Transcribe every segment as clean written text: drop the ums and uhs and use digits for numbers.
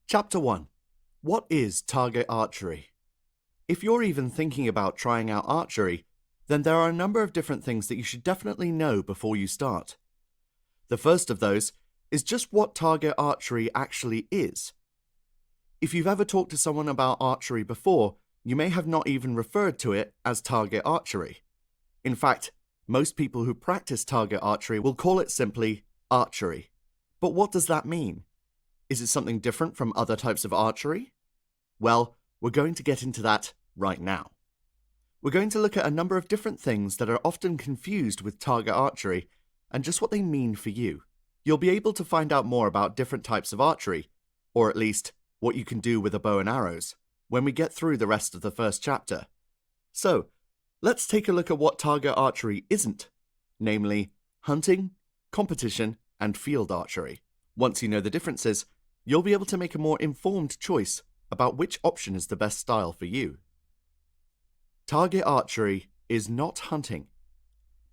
Chapter 1. What is target archery? If you're even thinking about trying out archery, then there are a number of different things that you should definitely know before you start. The first of those is just what target archery actually is. If you've ever talked to someone about archery before, you may have not even referred to it as target archery. In fact, most people who practice target archery will call it simply archery. But what does that mean? Is it something different from other types of archery? Well, we're going to get into that right now. We're going to look at a number of different things that are often confused with target archery and just what they mean for you. You'll be able to find out more about different types of archery, or at least what you can do with a bow and arrows, when we get through the rest of the first chapter. So, let's take a look at what target archery isn't, namely hunting, competition, and field archery. Once you know the differences, you'll be able to make a more informed choice about which option is the best style for you. Target archery is not hunting.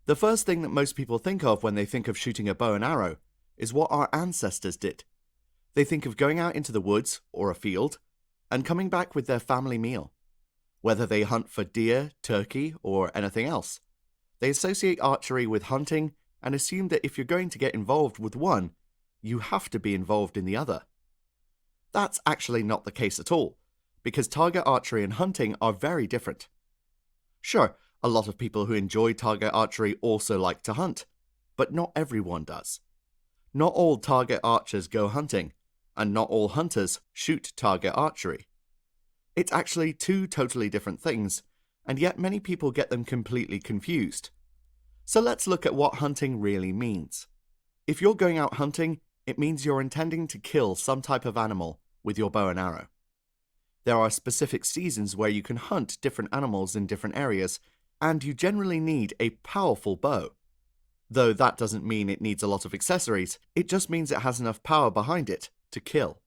The first thing that most people think of when they think of shooting a bow and arrow is what our ancestors did. They think of going out into the woods or a field and coming back with their family meal. Whether they hunt for deer, turkey, or anything else, they associate archery with hunting and assume that if you're going to get involved with one, you have to be involved in the other. That's actually not the case at all, because target archery and hunting are very different. Sure, a lot of people who enjoy target archery also like to hunt, but not everyone does. Not all target archers go hunting, and not all hunters shoot target archery. It's actually two totally different things, and yet many people get them completely confused. So let's look at what hunting really means. If you're going out hunting, it means you're intending to kill some type of animal with your bow and arrow. There are specific seasons where you can hunt different animals in different areas, and you generally need a powerful bow. Though that doesn't mean it needs a lot of accessories, it just means it has enough power behind it to kill.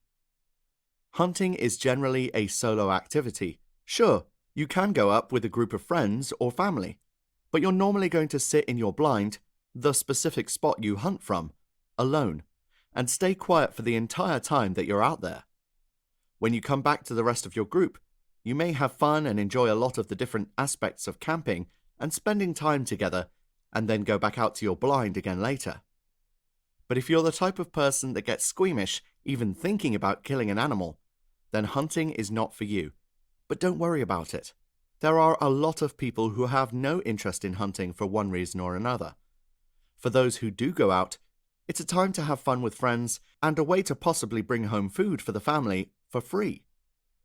Hunting is generally a solo activity. Sure, you can go up with a group of friends or family, but you're normally going to sit in your blind, the specific spot you hunt from, alone, and stay quiet for the entire time that you're out there. When you come back to the rest of your group, you may have fun and enjoy a lot of the different aspects of camping and spending time together, and then go back out to your blind again later. But if you're the type of person that gets squeamish even thinking about killing an animal, then hunting is not for you. But don't worry about it. There are a lot of people who have no interest in hunting for one reason or another. For those who do go out, it's a time to have fun with friends and a way to possibly bring home food for the family for free.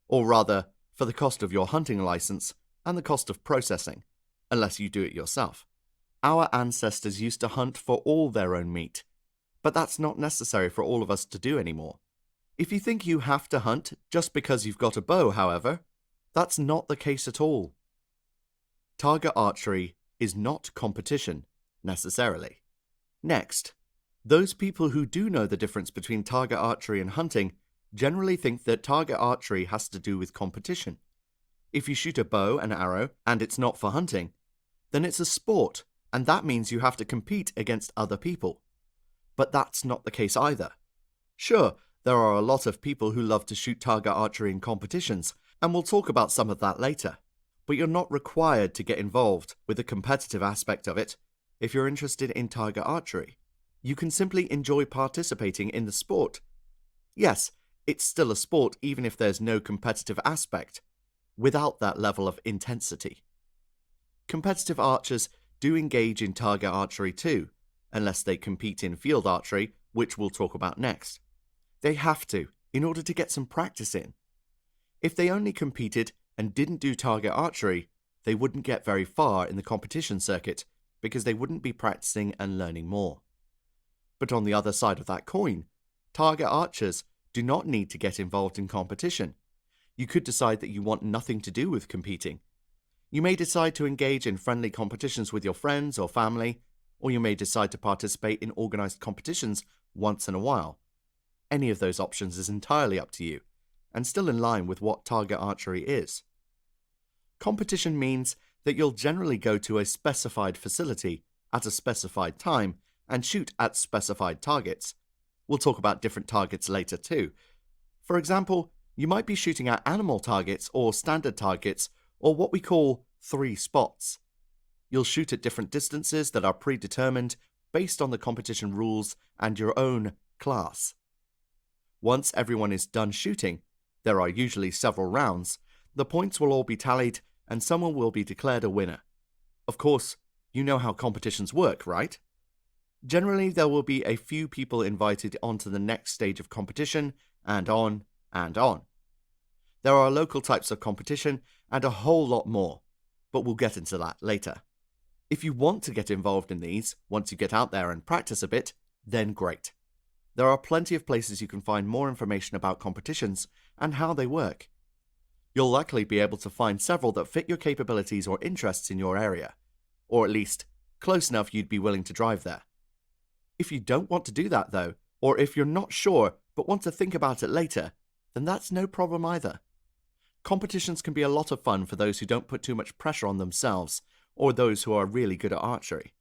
Or rather, for the cost of your hunting license and the cost of processing, unless you do it yourself. Our ancestors used to hunt for all their own meat, but that's not necessary for all of us to do anymore. If you think you have to hunt just because you've got a bow, however, that's not the case at all. Target archery is not competition, necessarily. Next, those people who do know the difference between target archery and hunting generally think that target archery has to do with competition. If you shoot a bow and arrow and it's not for hunting, then it's a sport, and that means you have to compete against other people. But that's not the case either. Sure, there are a lot of people who love to shoot target archery in competitions, and we'll talk about some of that later. But you're not required to get involved with the competitive aspect of it if you're interested in target archery. You can simply enjoy participating in the sport. Yes, it's still a sport even if there's no competitive aspect, without that level of intensity. Competitive archers do engage in target archery too, unless they compete in field archery, which we'll talk about next. They have to, in order to get some practice in. If they only competed and didn't do target archery, they wouldn't get very far in the competition circuit because they wouldn't be practicing and learning more. But on the other side of that coin, target archers do not need to get involved in competition. You could decide that you want nothing to do with competing. You may decide to engage in friendly competitions with your friends or family, or you may decide to participate in organized competitions once in a while. Any of those options is entirely up to you, and still in line with what target archery is. Competition means that you'll generally go to a specified facility at a specified time and shoot at specified targets. We'll talk about different targets later too. For example, you might be shooting at animal targets or standard targets, or what we call 3 spots. You'll shoot at different distances that are predetermined based on the competition rules and your own class. Once everyone is done shooting, there are usually several rounds, the points will all be tallied and someone will be declared a winner. Of course, you know how competitions work, right? Generally, there will be a few people invited onto the next stage of competition, and on and on. There are local types of competition and a whole lot more, but we'll get into that later. If you want to get involved in these, once you get out there and practice a bit, then great. There are plenty of places you can find more information about competitions and how they work. You'll likely be able to find several that fit your capabilities or interests in your area, or at least close enough you'd be willing to drive there. If you don't want to do that though, or if you're not sure but want to think about it later, then that's no problem either. Competitions can be a lot of fun for those who don't put too much pressure on themselves, or those who are really good at archery.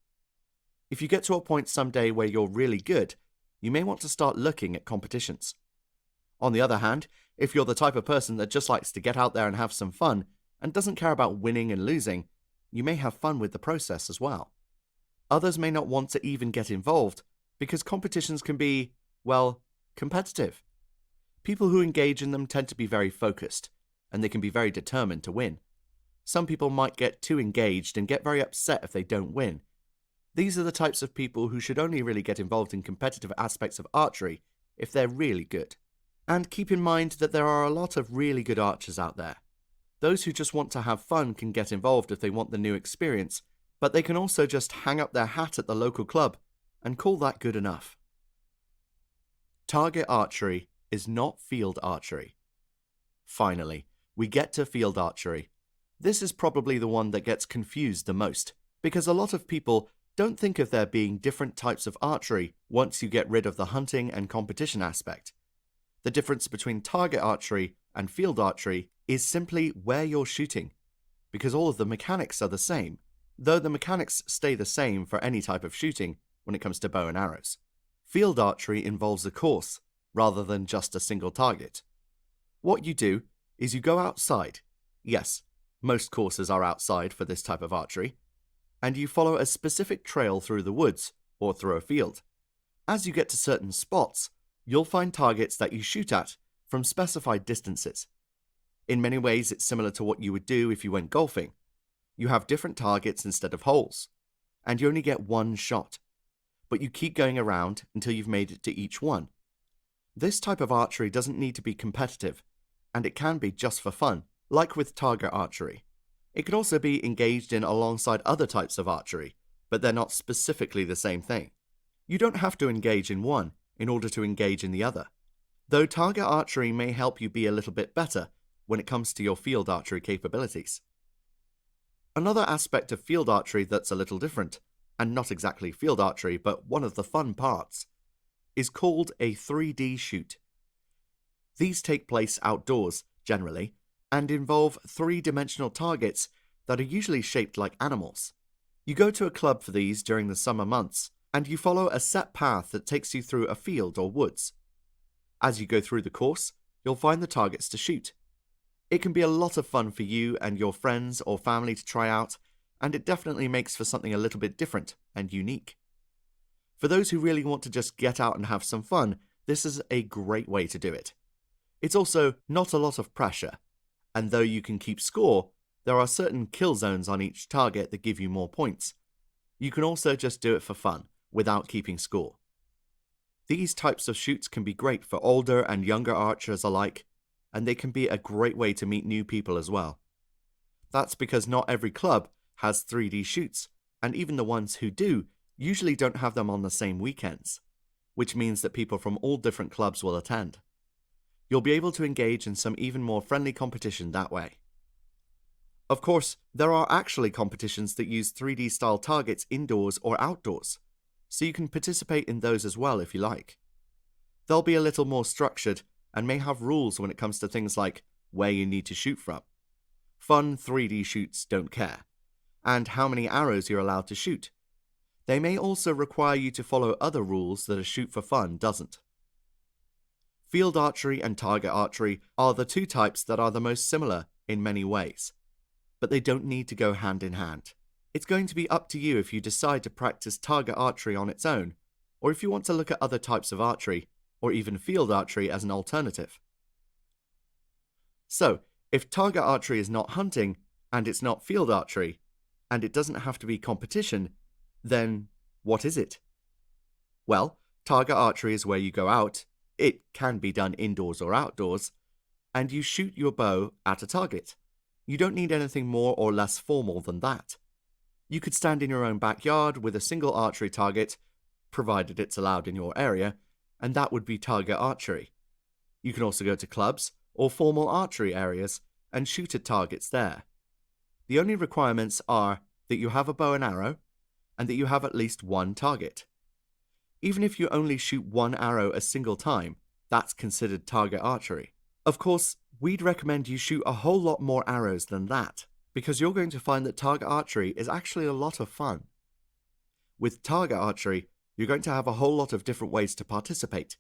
If you get to a point someday where you're really good, you may want to start looking at competitions. On the other hand, if you're the type of person that just likes to get out there and have some fun, and doesn't care about winning and losing, you may have fun with the process as well. Others may not want to even get involved, because competitions can be, well, competitive. People who engage in them tend to be very focused, and they can be very determined to win. Some people might get too engaged and get very upset if they don't win. These are the types of people who should only really get involved in competitive aspects of archery if they're really good. And keep in mind that there are a lot of really good archers out there. Those who just want to have fun can get involved if they want the new experience, but they can also just hang up their hat at the local club and call that good enough. Target archery is not field archery. Finally, we get to field archery. This is probably the one that gets confused the most, because a lot of people don't think of there being different types of archery once you get rid of the hunting and competition aspect. The difference between target archery and field archery is simply where you're shooting, because all of the mechanics are the same, though the mechanics stay the same for any type of shooting when it comes to bow and arrows. Field archery involves a course, rather than just a single target. What you do is you go outside. Yes, most courses are outside for this type of archery, and you follow a specific trail through the woods or through a field. As you get to certain spots, you'll find targets that you shoot at from specified distances. In many ways, it's similar to what you would do if you went golfing. You have different targets instead of holes, and you only get one shot, but you keep going around until you've made it to each one. This type of archery doesn't need to be competitive, and it can be just for fun, like with target archery. It can also be engaged in alongside other types of archery, but they're not specifically the same thing. You don't have to engage in one in order to engage in the other, though target archery may help you be a little bit better when it comes to your field archery capabilities. Another aspect of field archery that's a little different, and not exactly field archery but one of the fun parts, is called a 3D shoot. These take place outdoors, generally, and involve three-dimensional targets that are usually shaped like animals. You go to a club for these during the summer months, and you follow a set path that takes you through a field or woods. As you go through the course, you'll find the targets to shoot. It can be a lot of fun for you and your friends or family to try out, and it definitely makes for something a little bit different and unique. For those who really want to just get out and have some fun, this is a great way to do it. It's also not a lot of pressure, and though you can keep score, there are certain kill zones on each target that give you more points. You can also just do it for fun, without keeping score. These types of shoots can be great for older and younger archers alike, and they can be a great way to meet new people as well. That's because not every club has 3D shoots, and even the ones who do usually don't have them on the same weekends, which means that people from all different clubs will attend. You'll be able to engage in some even more friendly competition that way. Of course, there are actually competitions that use 3D style targets indoors or outdoors, so you can participate in those as well if you like. They'll be a little more structured and may have rules when it comes to things like where you need to shoot from. Fun 3D shoots don't care, and how many arrows you're allowed to shoot. They may also require you to follow other rules that a shoot for fun doesn't. Field archery and target archery are the two types that are the most similar in many ways, but they don't need to go hand in hand. It's going to be up to you if you decide to practice target archery on its own, or if you want to look at other types of archery, or even field archery as an alternative. So, if target archery is not hunting, and it's not field archery, and it doesn't have to be competition, then what is it? Well, target archery is where you go out, it can be done indoors or outdoors, and you shoot your bow at a target. You don't need anything more or less formal than that. You could stand in your own backyard with a single archery target, provided it's allowed in your area, and that would be target archery. You can also go to clubs or formal archery areas and shoot at targets there. The only requirements are that you have a bow and arrow, and that you have at least one target. Even if you only shoot one arrow a single time, that's considered target archery. Of course, we'd recommend you shoot a whole lot more arrows than that, because you're going to find that target archery is actually a lot of fun. With target archery, you're going to have a whole lot of different ways to participate,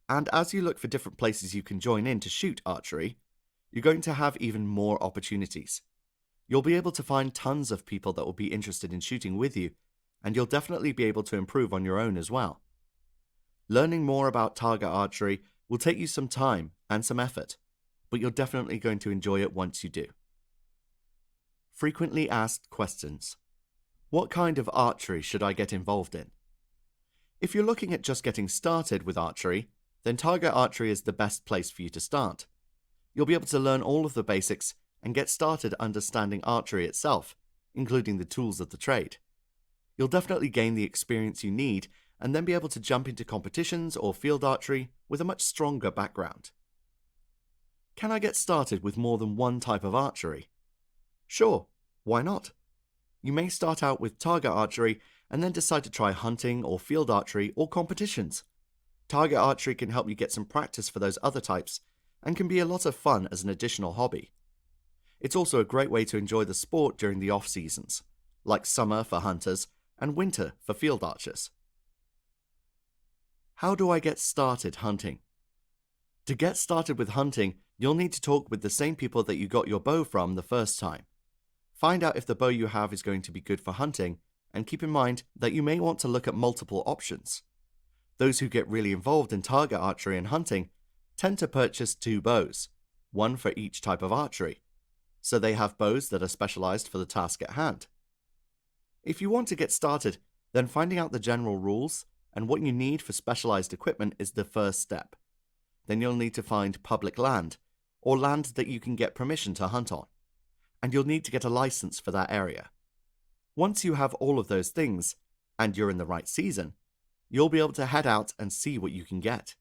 and as you look for different places you can join in to shoot archery, you're going to have even more opportunities. You'll be able to find tons of people that will be interested in shooting with you, and you'll definitely be able to improve on your own as well. Learning more about target archery will take you some time and some effort, but you're definitely going to enjoy it once you do. Frequently asked questions. What kind of archery should I get involved in? If you're looking at just getting started with archery, then target archery is the best place for you to start. You'll be able to learn all of the basics and get started understanding archery itself, including the tools of the trade. You'll definitely gain the experience you need and then be able to jump into competitions or field archery with a much stronger background. Can I get started with more than one type of archery? Sure, why not? You may start out with target archery and then decide to try hunting or field archery or competitions. Target archery can help you get some practice for those other types and can be a lot of fun as an additional hobby. It's also a great way to enjoy the sport during the off-seasons, like summer for hunters and winter for field archers. How do I get started hunting? To get started with hunting, you'll need to talk with the same people that you got your bow from the first time. Find out if the bow you have is going to be good for hunting, and keep in mind that you may want to look at multiple options. Those who get really involved in target archery and hunting tend to purchase two bows, one for each type of archery, so they have bows that are specialized for the task at hand. If you want to get started, then finding out the general rules and what you need for specialized equipment is the first step. Then you'll need to find public land, or land that you can get permission to hunt on, and you'll need to get a license for that area. Once you have all of those things, and you're in the right season, you'll be able to head out and see what you can get.